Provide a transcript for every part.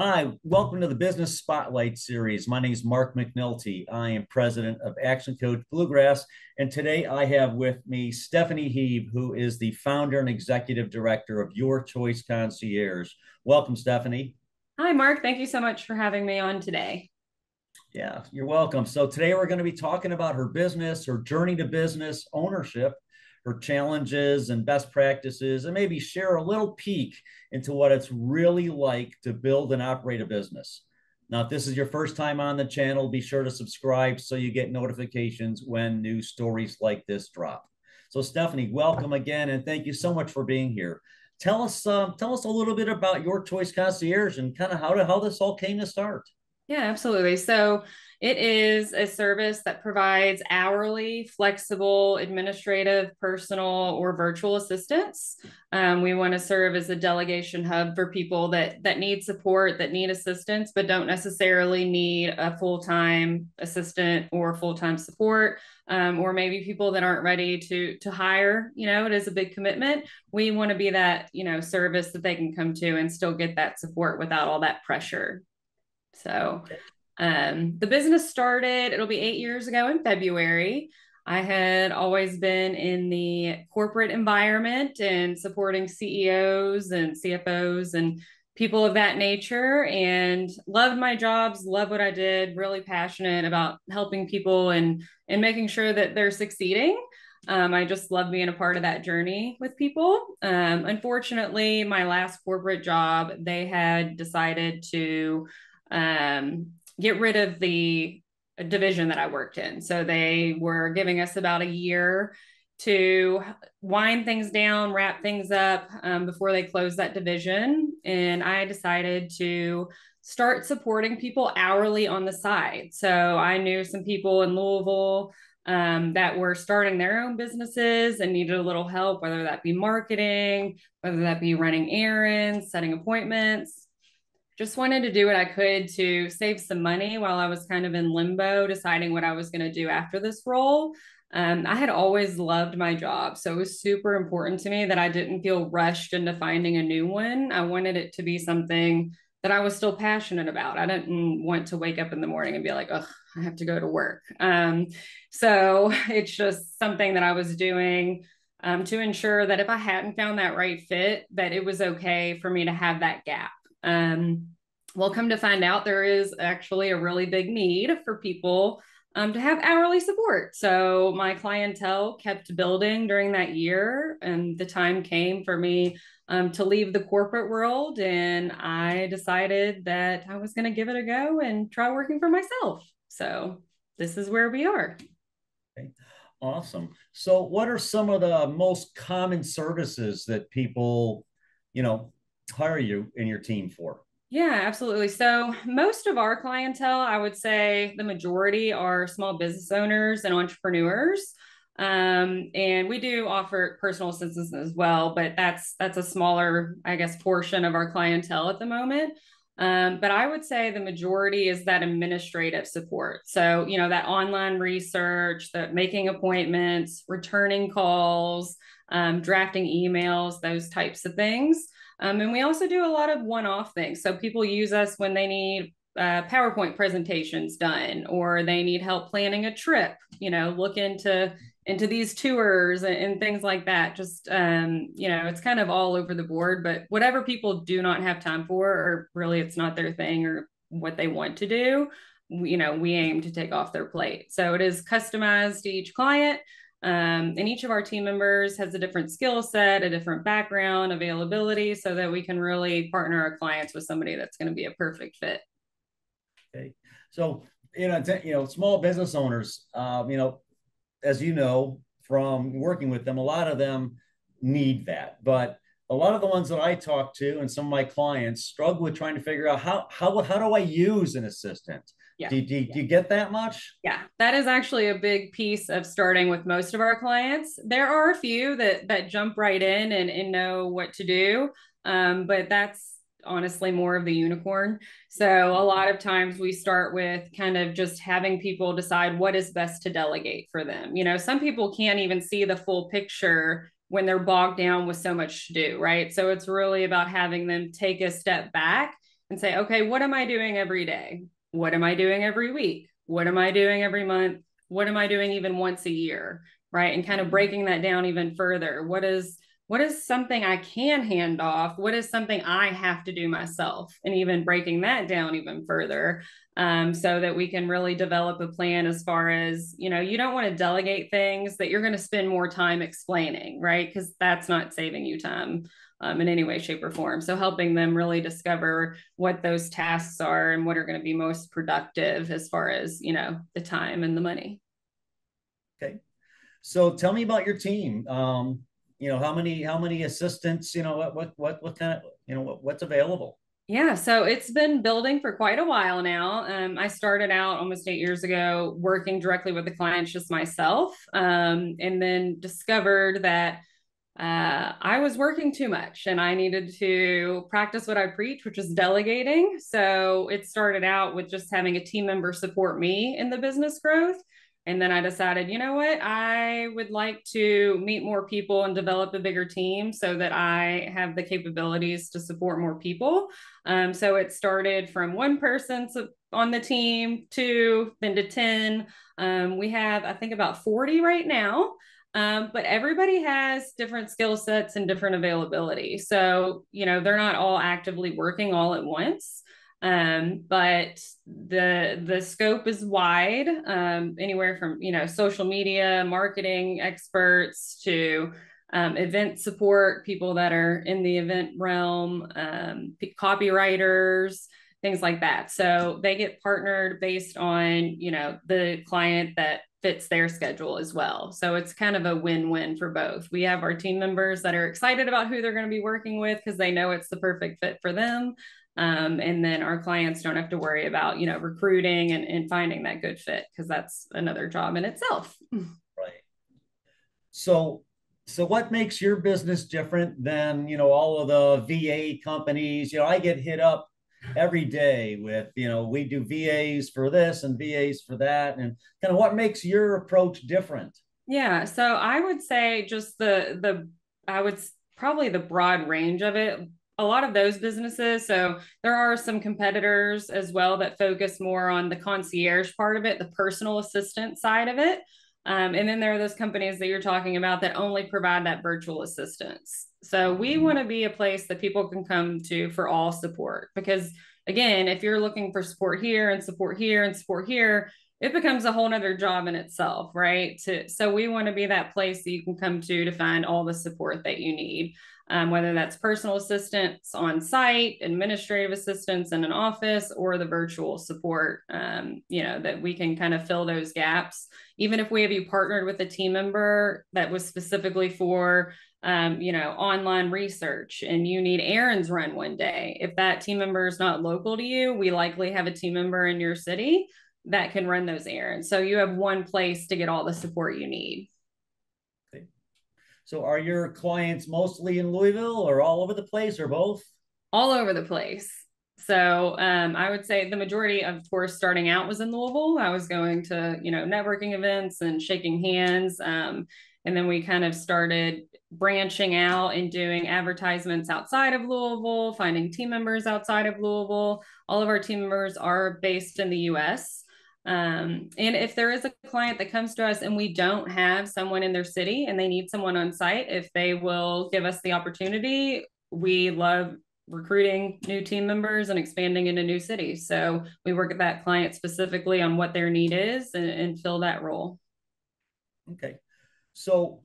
Hi, welcome to the Business Spotlight Series. My name is Mark McNulty. I am president of Action Coach Bluegrass, and today I have with me Stephanie Heeb, who is the founder and executive director of YourChoice Concierge. Welcome, Stephanie. Hi, Mark. Thank you so much for having me on today. Yeah, you're welcome. So today we're going to be talking about her business, her journey to business ownership, her challenges and best practices, and maybe share a little peek into what it's really like to build and operate a business. Now, if this is your first time on the channel, be sure to subscribe so you get notifications when new stories like this drop. So, Stephanie, welcome again, and thank you so much for being here. Tell us a little bit about Your Choice Concierge and kind of how this all came to start. Yeah, absolutely. So it is a service that provides hourly, flexible, administrative, personal, or virtual assistance. We want to serve as a delegation hub for people that need support, that need assistance, but don't necessarily need a full-time assistant or full-time support. Or maybe people that aren't ready to hire. It is a big commitment. We want to be that service that they can come to and still get that support without all that pressure. So the business started, it'll be 8 years ago in February. I had always been in the corporate environment and supporting CEOs and CFOs and people of that nature, and loved my jobs, love what I did, really passionate about helping people and making sure that they're succeeding. I just love being a part of that journey with people. Unfortunately, my last corporate job, they had decided to get rid of the division that I worked in. So they were giving us about a year to wind things down, wrap things up before they closed that division. And I decided to start supporting people hourly on the side. So I knew some people in Louisville that were starting their own businesses and needed a little help, whether that be marketing, whether that be running errands, setting appointments. Just wanted to do what I could to save some money while I was kind of in limbo, deciding what I was going to do after this role. I had always loved my job, so it was super important to me that I didn't feel rushed into finding a new one. I wanted it to be something that I was still passionate about. I didn't want to wake up in the morning and be like, oh, I have to go to work. So it's just something that I was doing to ensure that if I hadn't found that right fit, that it was okay for me to have that gap. Well, come to find out, there is actually a really big need for people to have hourly support. So my clientele kept building during that year, and the time came for me to leave the corporate world. And I decided that I was going to give it a go and try working for myself. So this is where we are. Okay. Awesome. So, what are some of the most common services that people, you know, hire you and your team for? Yeah, absolutely. So most of our clientele, I would say the majority are small business owners and entrepreneurs. And we do offer personal assistance as well, but that's a smaller, I guess, portion of our clientele at the moment. But I would say the majority is that administrative support. So, that online research, that making appointments, returning calls, drafting emails, those types of things. And we also do a lot of one-off things. So people use us when they need PowerPoint presentations done, or they need help planning a trip, look into these tours and things like that. Just, it's kind of all over the board, but whatever people do not have time for, or really it's not their thing or what they want to do, we aim to take off their plate. So it is customized to each client. And each of our team members has a different skill set, a different background, availability, so that we can really partner our clients with somebody that's going to be a perfect fit. Okay. So, small business owners, as you know from working with them, a lot of them need that. But a lot of the ones that I talk to and some of my clients struggle with trying to figure out how do I use an assistant? Yeah. Do you get that much? Yeah, that is actually a big piece of starting with most of our clients. There are a few that jump right in and know what to do, but that's honestly more of the unicorn. So a lot of times we start with kind of just having people decide what is best to delegate for them. Some people can't even see the full picture when they're bogged down with so much to do, right? So it's really about having them take a step back and say, okay, what am I doing every day? What am I doing every week? What am I doing every month? What am I doing even once a year? Right. And kind of breaking that down even further. What is something I can hand off? What is something I have to do myself? And even breaking that down even further, so that we can really develop a plan as far as, you don't want to delegate things that you're going to spend more time explaining, right? Because that's not saving you time in any way, shape, or form. So helping them really discover what those tasks are and what are going to be most productive as far as, the time and the money. Okay. So tell me about your team. How many assistants, what kind of, what's available? Yeah, so it's been building for quite a while now. I started out almost 8 years ago working directly with the clients just myself, and then discovered that I was working too much and I needed to practice what I preach, which is delegating. So it started out with just having a team member support me in the business growth. And then I decided, you know what, I would like to meet more people and develop a bigger team so that I have the capabilities to support more people. So it started from one person on the team, two, then to 10. We have, I think, about 40 right now. But everybody has different skill sets and different availability. So, they're not all actively working all at once. But the scope is wide, anywhere from, social media, marketing experts to event support, people that are in the event realm, copywriters, things like that. So they get partnered based on, the client that fits their schedule as well. So it's kind of a win-win for both. We have our team members that are excited about who they're going to be working with because they know it's the perfect fit for them. And then our clients don't have to worry about, recruiting and finding that good fit because that's another job in itself. Right. So what makes your business different than, all of the VA companies? I get hit up every day with, we do VAs for this and VAs for that. And kind of what makes your approach different? Yeah. So I would say just I would probably the broad range of it. A lot of those businesses. So there are some competitors as well that focus more on the concierge part of it, the personal assistant side of it. And then there are those companies that you're talking about that only provide that virtual assistance. So we want to be a place that people can come to for all support because again, if you're looking for support here and support here and support here, it becomes a whole nother job in itself, right? So we want to be that place that you can come to find all the support that you need, whether that's personal assistance on site, administrative assistance in an office, or the virtual support, that we can kind of fill those gaps. Even if we have you partnered with a team member that was specifically for online research and you need errands run one day. If that team member is not local to you, we likely have a team member in your city that can run those errands. So you have one place to get all the support you need. Okay. So are your clients mostly in Louisville or all over the place or both? All over the place. So I would say the majority, of course, starting out was in Louisville. I was going to, networking events and shaking hands. And then we kind of started branching out and doing advertisements outside of Louisville, finding team members outside of Louisville. All of our team members are based in the US. And if there is a client that comes to us and we don't have someone in their city and they need someone on site, if they will give us the opportunity, we love recruiting new team members and expanding into new cities. So we work with that client specifically on what their need is and fill that role. Okay. So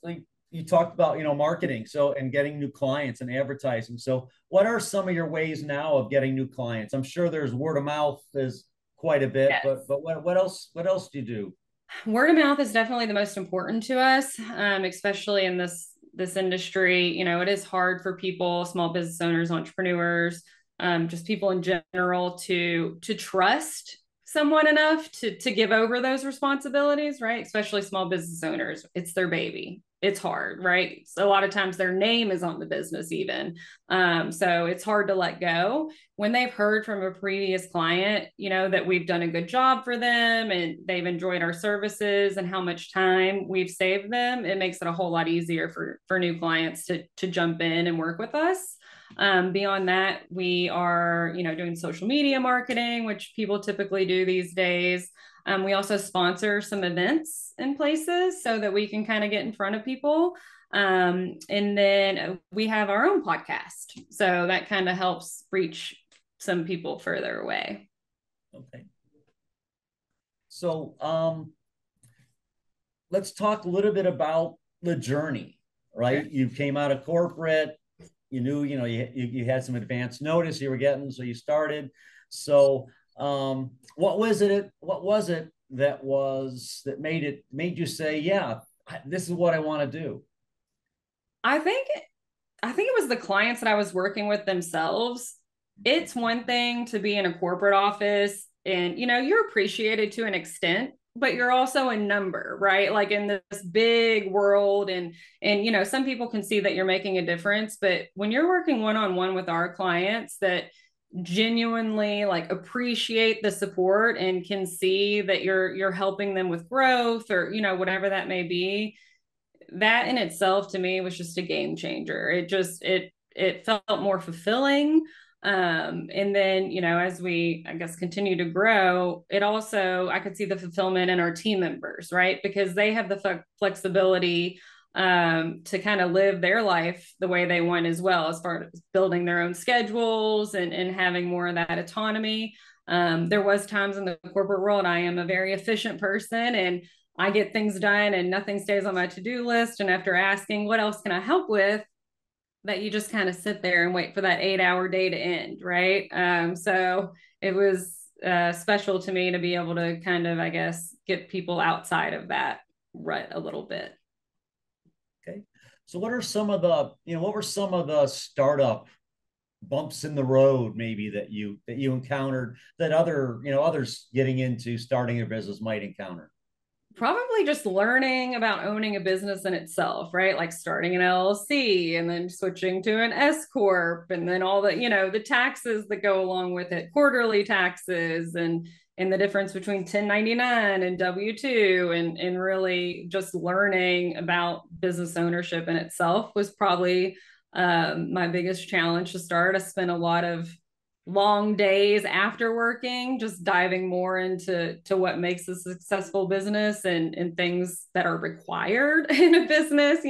like you talked about, marketing, so and getting new clients and advertising. So what are some of your ways now of getting new clients? I'm sure there's word of mouth is quite a bit, Yes. but what else do you do? Word of mouth is definitely the most important to us, especially in this industry. It is hard for people, small business owners, entrepreneurs, just people in general to trust someone enough to give over those responsibilities, right? Especially small business owners. It's their baby. It's hard, right? So a lot of times their name is on the business even. So it's hard to let go. When they've heard from a previous client, that we've done a good job for them and they've enjoyed our services and how much time we've saved them, it makes it a whole lot easier for new clients to jump in and work with us. Beyond that, we are, doing social media marketing, which people typically do these days. We also sponsor some events in places so that we can kind of get in front of people. And then we have our own podcast. So that kind of helps reach some people further away. Okay. So let's talk a little bit about the journey, right? Sure. You came out of corporate, you knew, you had some advance notice you were getting, so you started. So what was it that made you say, yeah, this is what I want to do? I think it was the clients that I was working with themselves. It's one thing to be in a corporate office and you're appreciated to an extent, but you're also a number, right? Like in this big world, and some people can see that you're making a difference, but when you're working one-on-one with our clients that genuinely like appreciate the support and can see that you're helping them with growth or whatever that may be, that in itself to me was just a game changer. It felt more fulfilling. And then as we, I guess, continue to grow, it also, I could see the fulfillment in our team members, right? Because they have the flexibility to kind of live their life the way they want as well, as far as building their own schedules and having more of that autonomy. There was times in the corporate world, I am a very efficient person and I get things done and nothing stays on my to-do list. And after asking, what else can I help with? That you just kind of sit there and wait for that 8-hour day to end, right? So it was special to me to be able to kind of, I guess, get people outside of that rut a little bit. Okay. So what were some of the startup bumps in the road maybe that you encountered that others getting into starting a business might encounter? Probably just learning about owning a business in itself, right? Like starting an LLC and then switching to an S corp, and then all the taxes that go along with it, quarterly taxes, and the difference between 1099 and W2, and really just learning about business ownership in itself was probably my biggest challenge to start. I spent a lot of long days after working just diving more into what makes a successful business and things that are required in a business,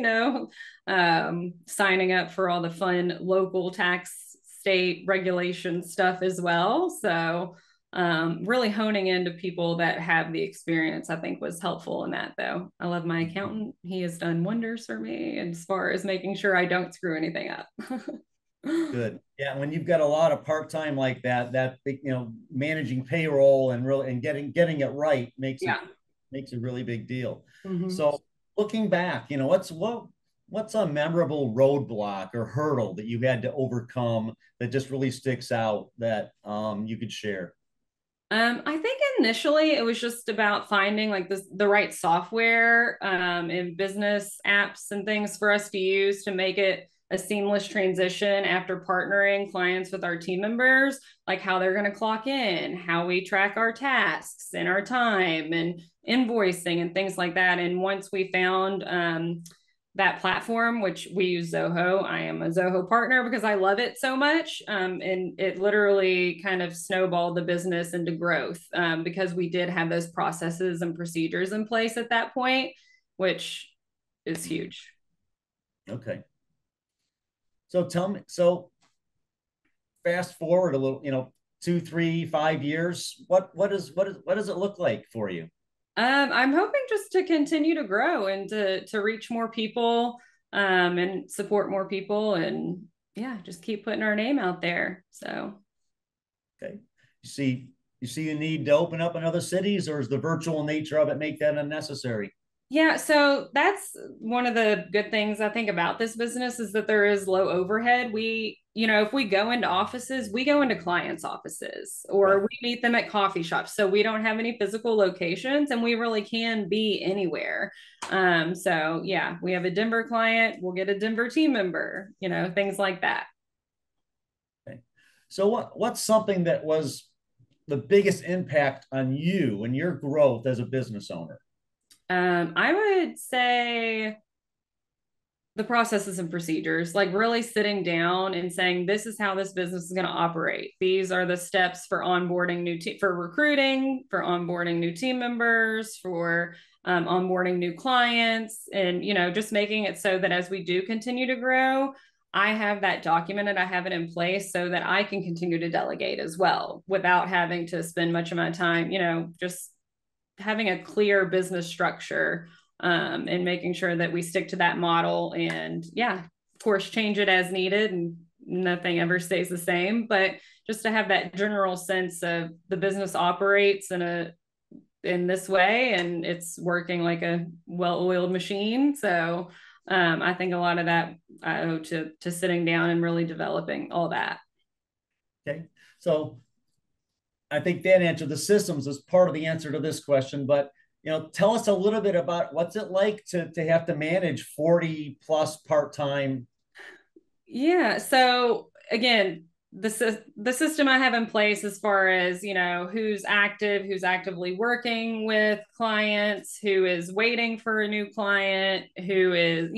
signing up for all the fun local tax state regulation stuff as well. So really honing into people that have the experience, I think, was helpful in that. Though I love my accountant, he has done wonders for me as far as making sure I don't screw anything up. Good. Yeah, when you've got a lot of part-time like that managing payroll and really and getting it right Yeah. makes a really big deal. Mm-hmm. So looking back, what's a memorable roadblock or hurdle that you had to overcome that just really sticks out that you could share? I think initially it was just about finding like the right software and business apps and things for us to use to make it a seamless transition after partnering clients with our team members, like how they're going to clock in, how we track our tasks and our time and invoicing and things like that. And once we found that platform, which we use Zoho. I am a Zoho partner because I love it so much. And it literally kind of snowballed the business into growth because we did have those processes and procedures in place at that point, which is huge. Okay. So tell me, fast forward a little, 2, 3, 5 years, what does it look like for you? I'm hoping just to continue to grow and to reach more people and support more people, and yeah, just keep putting our name out there. So Okay. You see a need to open up in other cities, or is the virtual nature of it make that unnecessary? yeah, so that's one of the good things I think about this business is that there is low overhead. If we go into offices, we go into clients' offices or Right. we meet them at coffee shops. So we don't have any physical locations and we really can be anywhere. So yeah, we have a Denver client, we'll get a Denver team member, things like that. Okay. So what's something that was the biggest impact on you and your growth as a business owner? I would say the processes and procedures, like really sitting down and saying, this is how this business is going to operate. These are the steps for onboarding for recruiting, for onboarding new team members, for onboarding new clients, and, just making it so that as we do continue to grow, I have that documented, I have it in place so that I can continue to delegate as well without having to spend much of my time, just having a clear business structure, and making sure that we stick to that model, and of course, change it as needed, and nothing ever stays the same, but just to have that general sense of the business operates in this way, and it's working like a well-oiled machine. So I think a lot of that I owe to sitting down and really developing all that. Okay. So I think that answer, the systems, is part of the answer to this question, but tell us a little bit about what's it like to have to manage 40 plus part-time. Yeah. So again, the system I have in place as far as, who's active, who's actively working with clients, who is waiting for a new client, who is,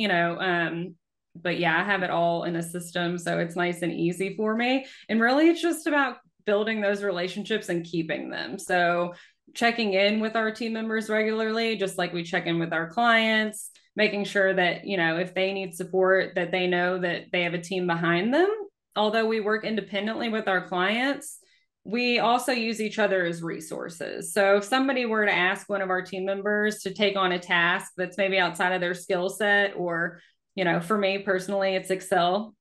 but yeah, I have it all in a system. So it's nice and easy for me. And really, it's just about building those relationships and keeping them. So checking in with our team members regularly, just like we check in with our clients, making sure that, if they need support, that they know that they have a team behind them. Although we work independently with our clients, we also use each other as resources. So if somebody were to ask one of our team members to take on a task that's maybe outside of their skill set, or, for me personally, it's Excel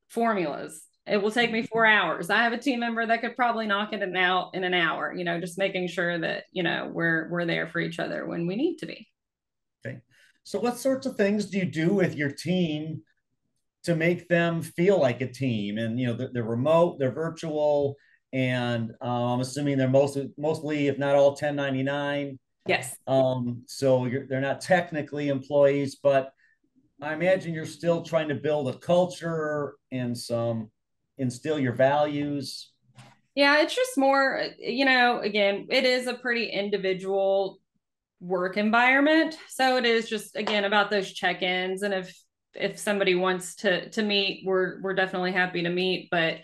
formulas. It will take me 4 hours. I have a team member that could probably knock it out in an hour, just making sure that, we're there for each other when we need to be. Okay. So what sorts of things do you do with your team to make them feel like a team? And, they're remote, they're virtual, and I'm assuming they're mostly, if not all, 1099. Yes. So they're not technically employees, but I imagine you're still trying to build a culture and instill your values. Yeah, it's just more, again, it is a pretty individual work environment. So it is just, again, about those check-ins. And if somebody wants to meet, we're definitely happy to meet. But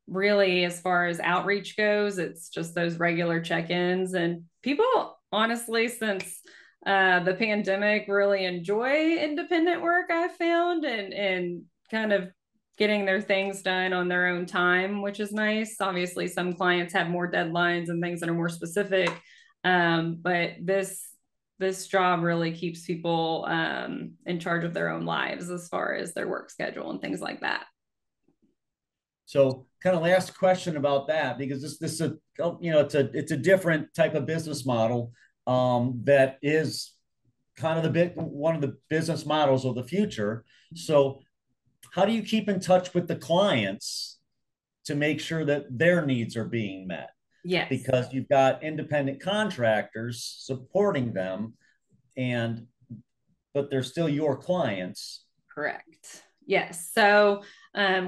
really, as far as outreach goes, it's just those regular check-ins. And people, honestly, since the pandemic, really enjoy independent work, I've found, and kind of getting their things done on their own time, which is nice. Obviously, some clients have more deadlines and things that are more specific. But this job really keeps people in charge of their own lives as far as their work schedule and things like that. So, kind of last question about that, because this is it's a different type of business model that is kind of one of the business models of the future. So, how do you keep in touch with the clients to make sure that their needs are being met? Yes. Because you've got independent contractors supporting them, but they're still your clients. Correct. Yes. So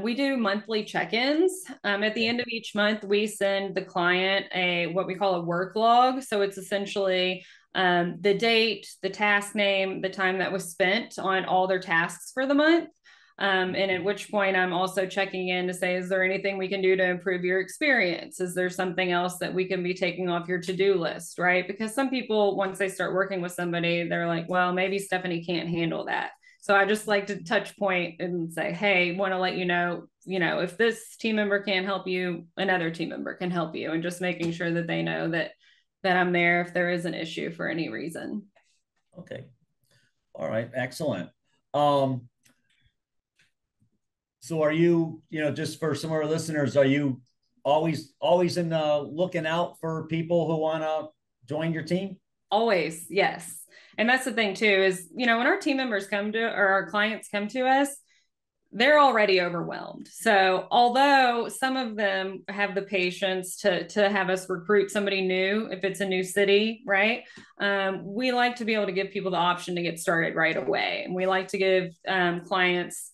we do monthly check-ins. At the end of each month, we send the client what we call a work log. So it's essentially the date, the task name, the time that was spent on all their tasks for the month. And at which point I'm also checking in to say, is there anything we can do to improve your experience? Is there something else that we can be taking off your to-do list, right? Because some people, once they start working with somebody, they're like, well, maybe Stephanie can't handle that. So I just like to touch point and say, hey, want to let you know, if this team member can't help you, another team member can help you, and just making sure that they know that I'm there if there is an issue for any reason. Okay. All right. Excellent. So are you, just for some of our listeners, are you always in looking out for people who want to join your team? Always, yes. And that's the thing too, is, when our team members or our clients come to us, they're already overwhelmed. So although some of them have the patience to have us recruit somebody new, if it's a new city, right? We like to be able to give people the option to get started right away. And we like to give clients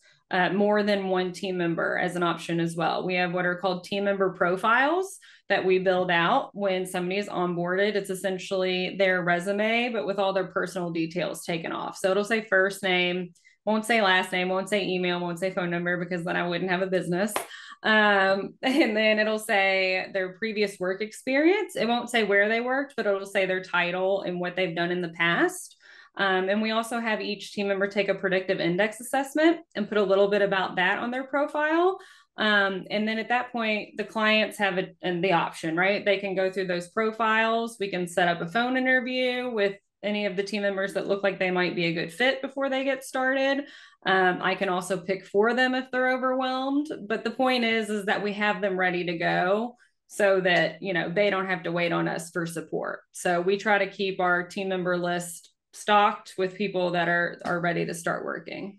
more than one team member as an option as well. We have what are called team member profiles that we build out when somebody is onboarded. It's essentially their resume, but with all their personal details taken off. So it'll say first name, Won't say last name, won't say email, won't say phone number because then I wouldn't have a business. And then it'll say their previous work experience. It won't say where they worked, but it'll say their title and what they've done in the past. And we also have each team member take a predictive index assessment and put a little bit about that on their profile. And then at that point, the clients have the option, right? They can go through those profiles. We can set up a phone interview with any of the team members that look like they might be a good fit before they get started. I can also pick for them if they're overwhelmed. But the point is that we have them ready to go so that, they don't have to wait on us for support. So we try to keep our team member list stocked with people that are ready to start working.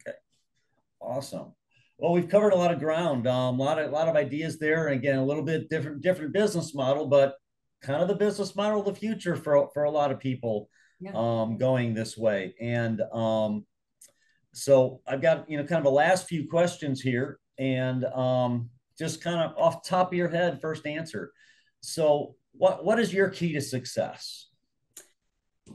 Okay, awesome. Well, we've covered a lot of ground, a lot of ideas there, and again, a little bit different business model, but kind of the business model of the future for a lot of people, yeah. Going this way. And so I've got kind of the last few questions here, and just kind of off the top of your head, first answer. So what is your key to success?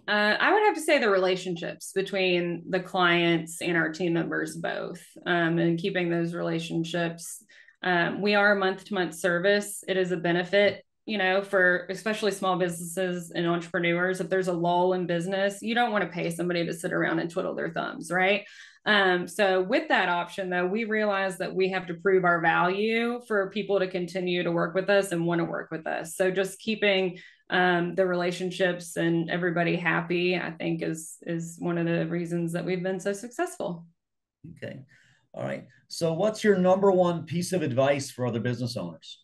I would have to say the relationships between the clients and our team members both, and keeping those relationships. We are a month-to-month service. It is a benefit, for especially small businesses and entrepreneurs. If there's a lull in business, you don't want to pay somebody to sit around and twiddle their thumbs, right? So with that option, though, we realize that we have to prove our value for people to continue to work with us and want to work with us. So just keeping the relationships and everybody happy, I think is one of the reasons that we've been so successful. Okay. All right. So what's your number one piece of advice for other business owners?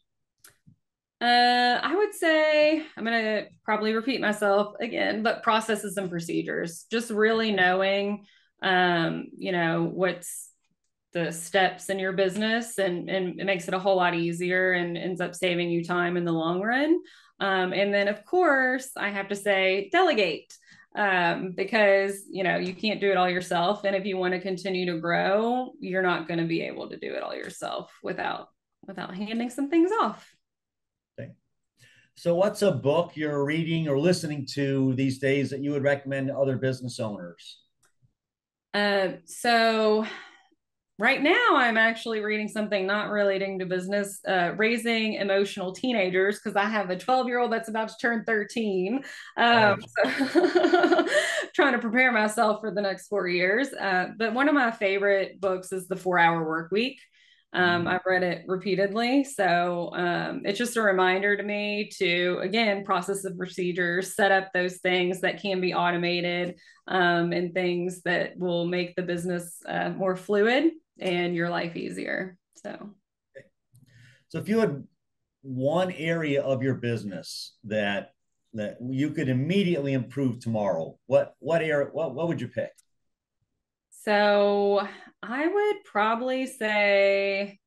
I would say, I'm going to probably repeat myself again, but processes and procedures, just really knowing, what's the steps in your business, and it makes it a whole lot easier and ends up saving you time in the long run. And then of course I have to say delegate, because, you can't do it all yourself. And if you want to continue to grow, you're not going to be able to do it all yourself without handing some things off. Okay. So what's a book you're reading or listening to these days that you would recommend to other business owners? So right now, I'm actually reading something not relating to business, Raising Emotional Teenagers, because I have a 12-year-old that's about to turn 13. So trying to prepare myself for the next 4 years. But one of my favorite books is The 4-Hour Work Week. I've read it repeatedly. So it's just a reminder to me to, again, process the procedures, set up those things that can be automated, and things that will make the business more fluid and your life easier. So if you had one area of your business that you could immediately improve tomorrow, what area, what would you pick? So I would probably say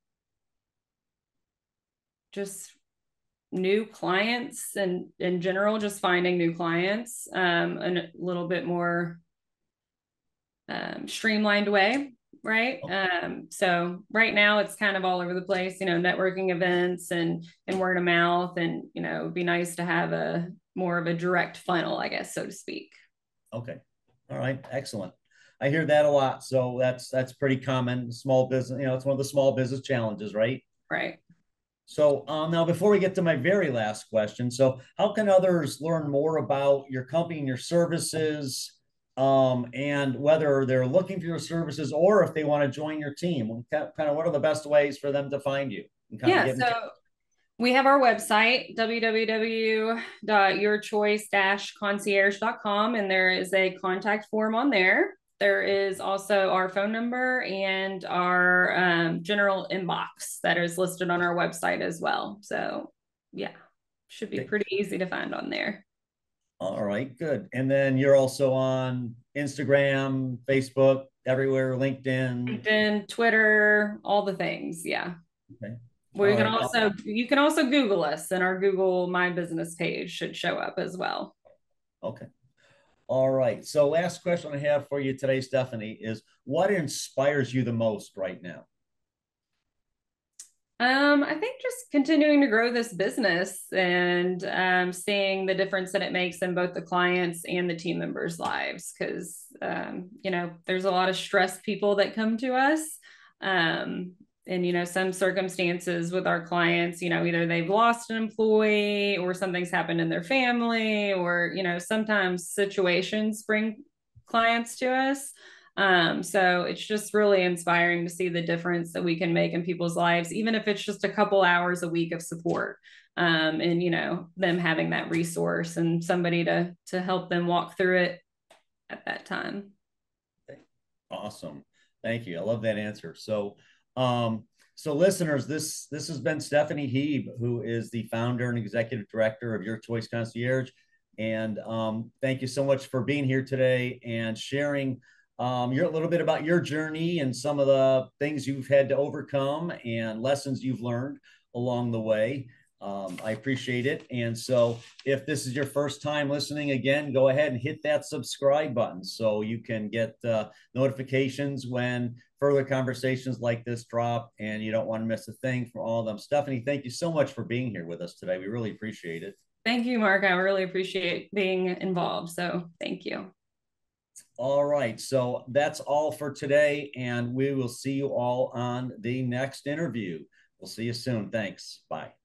just new clients, and in general, just finding new clients in a little bit more streamlined way. Right. So right now it's kind of all over the place, networking events and word of mouth, and, it'd be nice to have a more of a direct funnel, I guess, so to speak. Okay. All right. Excellent. I hear that a lot. So that's pretty common. Small business, it's one of the small business challenges, right? Right. So now before we get to my very last question, so how can others learn more about your company and your services, and whether they're looking for your services or if they want to join your team? Kind of what are the best ways for them to find you? Yeah, so we have our website, www.yourchoice-concierge.com, and there is a contact form on there. There is also our phone number and our general inbox that is listed on our website as well. So yeah, should be pretty easy to find on there. All right, good. And then you're also on Instagram, Facebook, everywhere, LinkedIn, Twitter, all the things. Yeah. Okay. You can also Google us, and our Google My Business page should show up as well. Okay. All right. So last question I have for you today, Stephanie, is what inspires you the most right now? I think just continuing to grow this business and seeing the difference that it makes in both the clients and the team members' lives. Because, there's a lot of stressed people that come to us. And, some circumstances with our clients, either they've lost an employee or something's happened in their family, or, sometimes situations bring clients to us. So it's just really inspiring to see the difference that we can make in people's lives, even if it's just a couple hours a week of support. And them having that resource and somebody to help them walk through it at that time. Awesome. Thank you. I love that answer. So listeners, this has been Stephanie Heeb, who is the founder and executive director of YourChoice Concierge. And thank you so much for being here today and sharing a little bit about your journey and some of the things you've had to overcome and lessons you've learned along the way. I appreciate it. And so if this is your first time listening, again, go ahead and hit that subscribe button so you can get notifications when further conversations like this drop, and you don't want to miss a thing from all of them. Stephanie, thank you so much for being here with us today. We really appreciate it. Thank you, Mark. I really appreciate being involved. So thank you. All right. So that's all for today, and we will see you all on the next interview. We'll see you soon. Thanks. Bye.